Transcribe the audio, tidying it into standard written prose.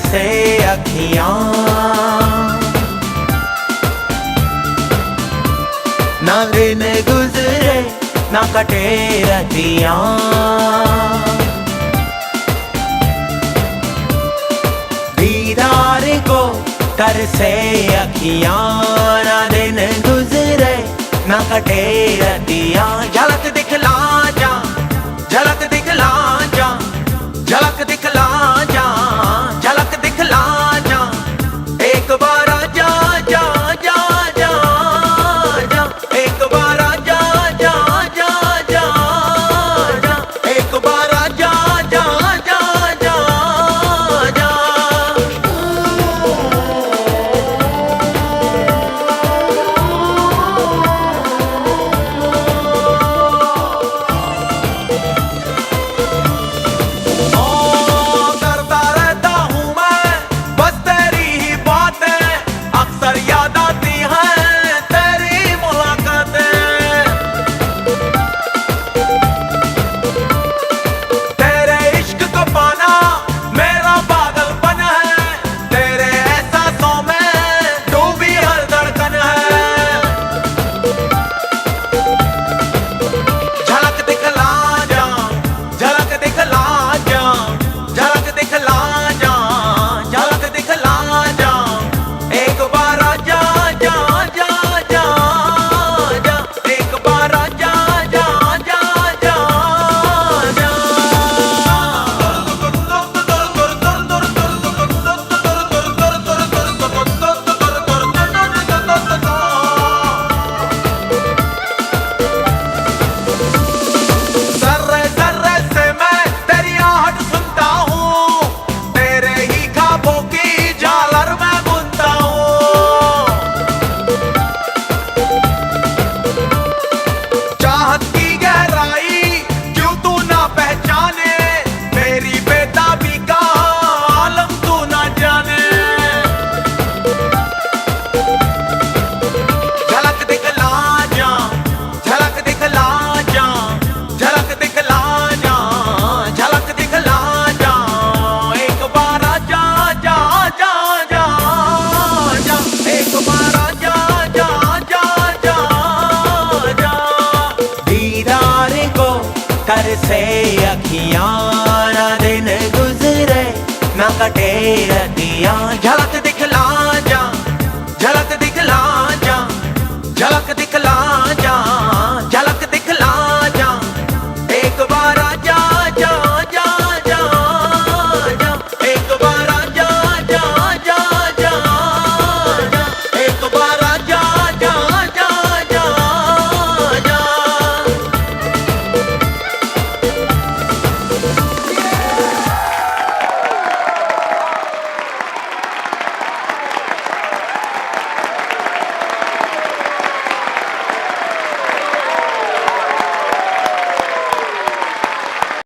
से अखियां, ना दिन गुजरे ना कटे रतियां। दीदार को कर से अखियां, ना दिन गुजरे ना कटे रतियां। झलक दिखला जा, झलक दिखला जा, झलक दिखला जा, झलक दिखला जा। एक बार आजा जा जा जा जा, एक बार आजा जा जा जा जा, एक बार आजा जा जा जा जा। कर से अखियां, ना दिन गुजरे ना कटे रतियां। झलक दिखला